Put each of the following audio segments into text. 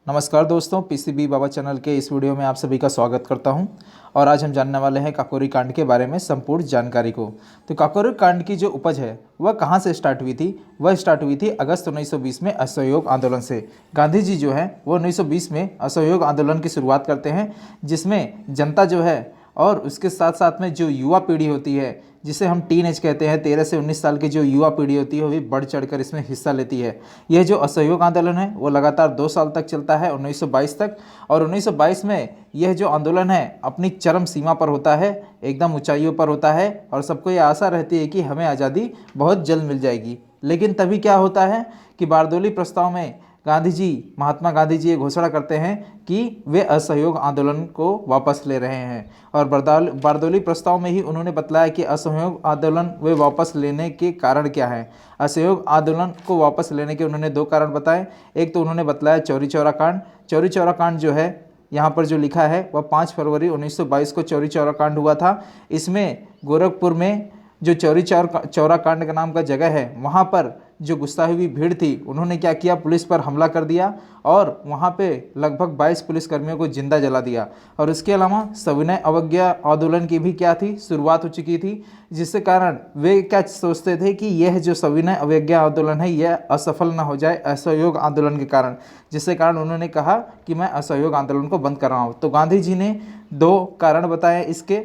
नमस्कार दोस्तों, पीसीबी बाबा चैनल के इस वीडियो में आप सभी का स्वागत करता हूं। और आज हम जानने वाले हैं काकोरी कांड के बारे में संपूर्ण जानकारी को। तो काकोरी कांड की जो उपज है वह कहां से स्टार्ट हुई थी? वह स्टार्ट हुई थी अगस्त 1920 में असहयोग आंदोलन से। गांधी जी जो है वो 1920 में असहयोग आंदोलन की शुरुआत करते हैं, जिसमें जनता जो है और उसके साथ साथ में जो युवा पीढ़ी होती है, जिसे हम टीन एज कहते हैं, 13 से 19 साल की जो युवा पीढ़ी होती है, वो भी बढ़ चढ़कर इसमें हिस्सा लेती है। यह जो असहयोग आंदोलन है वो लगातार 2 साल तक चलता है, 1922 तक। और 1922 में यह जो आंदोलन है अपनी चरम सीमा पर होता है, एकदम ऊंचाइयों पर होता है, और सबको ये आशा रहती है कि हमें आज़ादी बहुत जल्द मिल जाएगी। लेकिन तभी क्या होता है कि बारदोली प्रस्ताव में महात्मा गांधी जी ये घोषणा करते हैं कि वे असहयोग आंदोलन को वापस ले रहे हैं। और बारदोली प्रस्ताव में ही उन्होंने बतलाया कि असहयोग आंदोलन वे वापस लेने के कारण क्या हैं। असहयोग आंदोलन को वापस लेने के उन्होंने 2 कारण बताए। एक तो उन्होंने बतलाया चौरी चौरा कांड। चौरी चौरा कांड जो है यहाँ पर जो लिखा है वह 5 फरवरी 1922 को चौरी चौरा कांड हुआ था। इसमें गोरखपुर में जो चौरी चौरा कांड का नाम का जगह है, वहाँ पर जो गुस्सा हुई भीड़ थी, उन्होंने क्या किया, पुलिस पर हमला कर दिया और वहाँ पे लगभग 22 पुलिसकर्मियों को जिंदा जला दिया। और इसके अलावा सविनय अवज्ञा आंदोलन की भी क्या थी, शुरुआत हो चुकी थी, जिसके कारण वे क्या सोचते थे कि यह जो सविनय अवज्ञा आंदोलन है यह असफल ना हो जाए असहयोग आंदोलन के कारण, जिसके कारण उन्होंने कहा कि मैं असहयोग आंदोलन को बंद कर रहा हूँ। तो गांधी जी ने 2 कारण बताए। इसके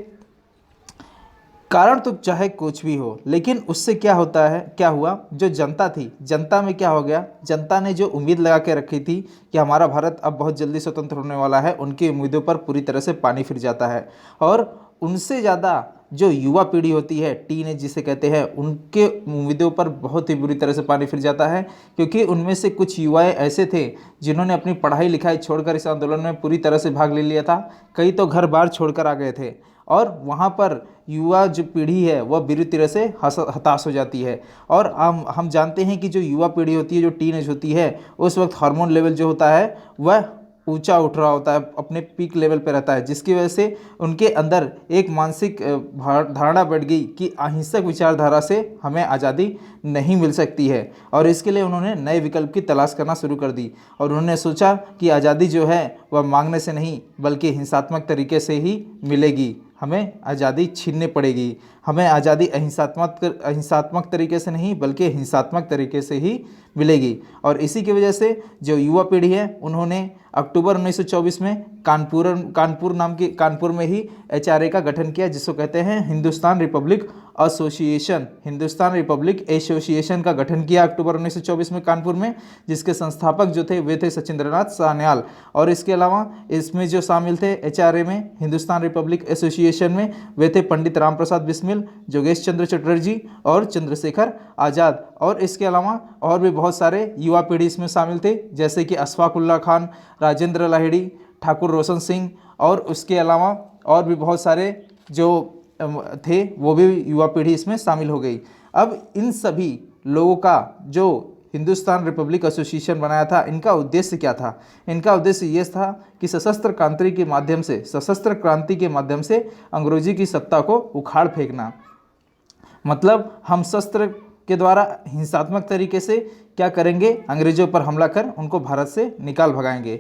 कारण तो चाहे कुछ भी हो, लेकिन उससे क्या होता है, क्या हुआ, जो जनता थी, जनता में क्या हो गया, जनता ने जो उम्मीद लगा के रखी थी कि हमारा भारत अब बहुत जल्दी स्वतंत्र होने वाला है, उनकी उम्मीदों पर पूरी तरह से पानी फिर जाता है। और उनसे ज़्यादा जो युवा पीढ़ी होती है, टीन एज जिसे कहते हैं, उनके उम्मीदों पर बहुत ही बुरी तरह से पानी फिर जाता है, क्योंकि उनमें से कुछ युवाएं ऐसे थे जिन्होंने अपनी पढ़ाई लिखाई छोड़कर इस आंदोलन में पूरी तरह से भाग ले लिया था। कई तो घर बार छोड़कर आ गए थे, और वहाँ पर युवा जो पीढ़ी है वह बुरी तरह से हताश हो जाती है। और हम जानते हैं कि जो युवा पीढ़ी होती है, जो टीन एज होती है, उस वक्त हार्मोन लेवल जो होता है वह ऊंचा उठ रहा होता है, अपने पीक लेवल पर रहता है, जिसकी वजह से उनके अंदर एक मानसिक धारणा बढ़ गई कि अहिंसक विचारधारा से हमें आज़ादी नहीं मिल सकती है। और इसके लिए उन्होंने नए विकल्प की तलाश करना शुरू कर दी, और उन्होंने सोचा कि आज़ादी जो है वह मांगने से नहीं बल्कि हिंसात्मक तरीके से ही मिलेगी, हमें आज़ादी छीननी पड़ेगी, हमें आज़ादी अहिंसात्मक तरीके से नहीं बल्कि हिंसात्मक तरीके से ही मिलेगी। और इसी की वजह से जो युवा पीढ़ी है उन्होंने अक्टूबर 1924 में कानपुर में ही एचआरए का गठन किया, जिसको कहते हैं हिंदुस्तान रिपब्लिक एसोसिएशन का गठन किया अक्टूबर 1924 में कानपुर में, जिसके संस्थापक जो थे वे थे सचिंद्रनाथ सान्याल। और इसके अलावा इसमें जो शामिल थे एचआरए में, हिंदुस्तान रिपब्लिक एसोसिएशन में, वे थे पंडित राम प्रसाद बिस्मिल, जोगेश चंद्र चटर्जी और चंद्रशेखर आज़ाद। और इसके अलावा और भी बहुत सारे युवा पीढ़ी इसमें शामिल थे, जैसे कि अशफाक उल्ला खान, राजेंद्र लाहिड़ी, ठाकुर रोशन सिंह, और उसके अलावा और भी बहुत सारे जो थे वो भी युवा पीढ़ी इसमें शामिल हो गई। अब इन सभी लोगों का जो हिंदुस्तान रिपब्लिक एसोसिएशन बनाया था, इनका उद्देश्य क्या था? इनका उद्देश्य ये था कि सशस्त्र क्रांति के माध्यम से अंग्रेजी की सत्ता को उखाड़ फेंकना। मतलब हम शस्त्र के द्वारा हिंसात्मक तरीके से क्या करेंगे, अंग्रेजों पर हमला कर उनको भारत से निकाल भगाएंगे।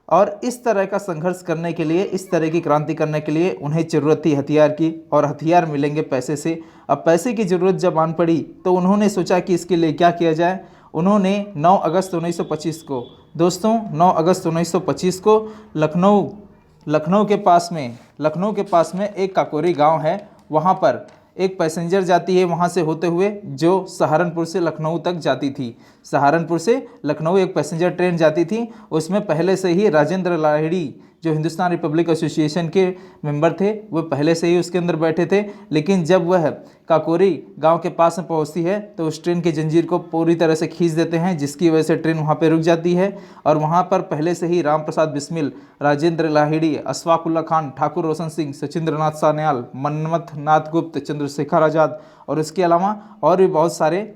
और इस तरह का संघर्ष करने के लिए, इस तरह की क्रांति करने के लिए उन्हें ज़रूरत थी हथियार की, और हथियार मिलेंगे पैसे से। अब पैसे की ज़रूरत जब आन पड़ी तो उन्होंने सोचा कि इसके लिए क्या किया जाए। उन्होंने 9 अगस्त 1925 को, दोस्तों 9 अगस्त 1925 को लखनऊ के पास में एक काकोरी गांव है, वहां पर एक पैसेंजर जाती है वहां से होते हुए, जो सहारनपुर से लखनऊ तक जाती थी। सहारनपुर से लखनऊ एक पैसेंजर ट्रेन जाती थी, उसमें पहले से ही राजेंद्र लाहिड़ी जो हिंदुस्तान रिपब्लिक एसोसिएशन के मेंबर थे वो पहले से ही उसके अंदर बैठे थे। लेकिन जब वह काकोरी गांव के पास में पहुंचती है तो उस ट्रेन की जंजीर को पूरी तरह से खींच देते हैं, जिसकी वजह से ट्रेन वहां पर रुक जाती है। और वहां पर पहले से ही राम प्रसाद बिस्मिल, राजेंद्र लाहिड़ी, अशफाक उल्ला खान, ठाकुर रोशन सिंह, सचिंद्रनाथ सान्याल, मन्मथ नाथ गुप्त, चंद्रशेखर आज़ाद और इसके अलावा और भी बहुत सारे,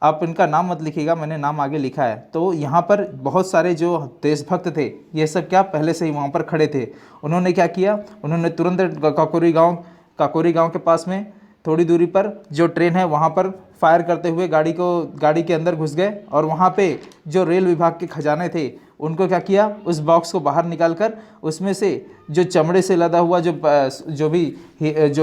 आप इनका नाम मत लिखिएगा, मैंने नाम आगे लिखा है। तो यहाँ पर बहुत सारे जो देशभक्त थे ये सब क्या पहले से ही वहाँ पर खड़े थे। उन्होंने क्या किया, उन्होंने तुरंत काकोरी गांव के पास में थोड़ी दूरी पर जो ट्रेन है वहाँ पर फायर करते हुए गाड़ी के अंदर घुस गए। और वहाँ पे जो रेल विभाग के खजाने थे उनको क्या किया, उस बॉक्स को बाहर निकालकर उसमें से जो चमड़े से लदा हुआ जो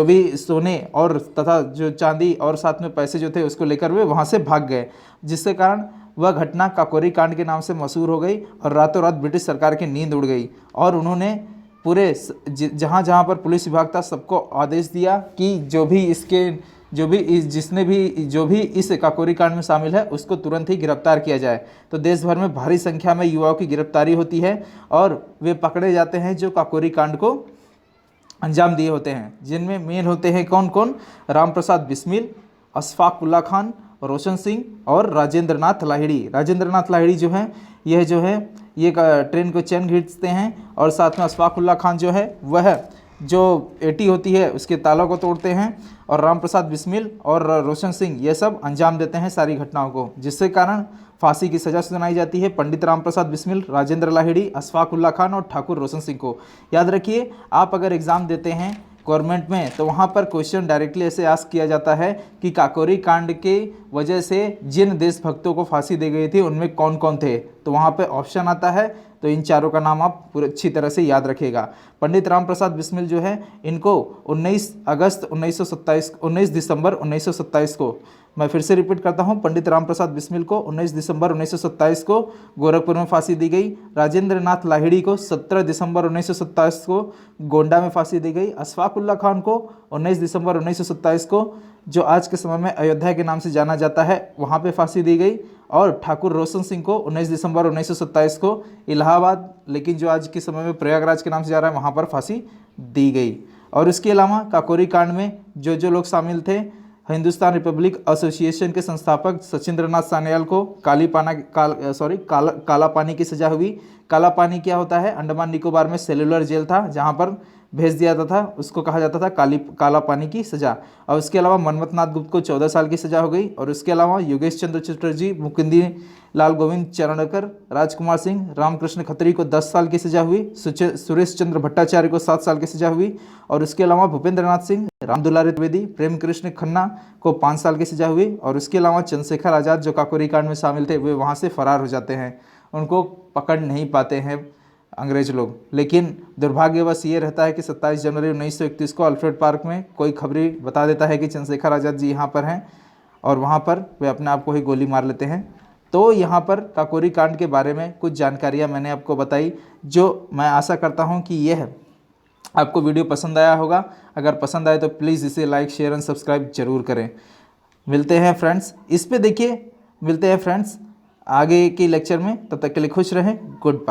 भी सोने और तथा जो चांदी और साथ में पैसे जो थे उसको लेकर वे वहाँ से भाग गए, जिसके कारण वह घटना काकोरी कांड के नाम से मशहूर हो गई और रातों रात ब्रिटिश सरकार की नींद उड़ गई। और उन्होंने पूरे जहाँ जहाँ पर पुलिस विभाग था सबको आदेश दिया कि जो भी इस काकोरी कांड में शामिल है उसको तुरंत ही गिरफ्तार किया जाए। तो देश भर में भारी संख्या में युवाओं की गिरफ्तारी होती है और वे पकड़े जाते हैं जो काकोरी कांड को अंजाम दिए होते हैं, जिनमें मेन होते हैं कौन कौन, रामप्रसाद बिस्मिल, अशफाक उल्ला खान, रोशन सिंह और राजेंद्र नाथ लाहिड़ी। राजेंद्र नाथ लाहिड़ी जो है ये ट्रेन को चैन खींचते हैं और साथ में अशफाक उल्ला खान जो है वह जो एटी होती है उसके तालों को तोड़ते हैं और रामप्रसाद बिस्मिल और रोशन सिंह ये सब अंजाम देते हैं सारी घटनाओं को, जिससे कारण फांसी की सज़ा सुनाई जाती है पंडित रामप्रसाद बिस्मिल, राजेंद्र लाहिड़ी, अशफाक उल्ला खान और ठाकुर रोशन सिंह को। याद रखिए, आप अगर एग्ज़ाम देते हैं गवर्नमेंट में तो वहाँ पर क्वेश्चन डायरेक्टली ऐसे आस्क किया जाता है कि काकोरी कांड के वजह से जिन देशभक्तों को फांसी दी गई थी उनमें कौन कौन थे, तो वहाँ पे ऑप्शन आता है। तो इन चारों का नाम आप पूरी अच्छी तरह से याद रखिएगा। पंडित रामप्रसाद बिस्मिल जो है इनको 19 दिसंबर 1927 को, मैं फिर से रिपीट करता हूं, पंडित रामप्रसाद बिस्मिल को 19 दिसंबर 1927 को गोरखपुर में फांसी दी गई। राजेंद्र नाथ लाहिड़ी को 17 दिसंबर 1927 को गोंडा में फांसी दी गई। अशफाक उल्ला खान को 19 दिसंबर 1927 को, जो आज के समय में अयोध्या के नाम से जाना जाता है, वहाँ पे फांसी दी गई। और ठाकुर रोशन सिंह को 19 दिसंबर 1927 को इलाहाबाद, लेकिन जो आज के समय में प्रयागराज के नाम से जा रहा है, वहाँ पर फांसी दी गई। और इसके अलावा काकोरी कांड में जो लोग शामिल थे, हिंदुस्तान रिपब्लिक एसोसिएशन के संस्थापक सचिंद्रनाथ सान्याल को काला पानी की सज़ा हुई। काला पानी क्या होता है, अंडमान निकोबार में सेलुलर जेल था जहाँ पर भेज दिया जाता था, उसको कहा जाता था काला पानी की सज़ा। और उसके अलावा मनमथनाथ गुप्त को 14 साल की सज़ा हो गई। और उसके अलावा योगेश चंद्र चटर्जी, मुकुंदी लाल गोविंद चरणकर, राजकुमार सिंह, रामकृष्ण खत्री को 10 साल की सज़ा हुई। सुरेश चंद्र भट्टाचार्य को 7 साल की सज़ा हुई। और उसके अलावा भूपेंद्र नाथ सिंह, रामदुलारी द्विवेदी, प्रेम कृष्ण खन्ना को 5 साल की सज़ा हुई। और उसके अलावा चंद्रशेखर आज़ाद जो काकोरी कांड में शामिल थे, वे वहाँ से फरार हो जाते हैं, उनको पकड़ नहीं पाते हैं अंग्रेज लोग। लेकिन दुर्भाग्यवश ये रहता है कि 27 जनवरी 1931 को अल्फ्रेड पार्क में कोई खबरी बता देता है कि चंद्रशेखर आज़ाद जी यहाँ पर हैं, और वहाँ पर वे अपने आप को ही गोली मार लेते हैं। तो यहाँ पर काकोरी कांड के बारे में कुछ जानकारियाँ मैंने आपको बताई, जो मैं आशा करता हूँ कि यह आपको वीडियो पसंद आया होगा। अगर पसंद आए तो प्लीज़ इसे लाइक, शेयर एंड सब्सक्राइब जरूर करें। मिलते हैं फ्रेंड्स, मिलते हैं फ्रेंड्स आगे के लेक्चर में। तब तक के लिए खुश रहें। Good bye.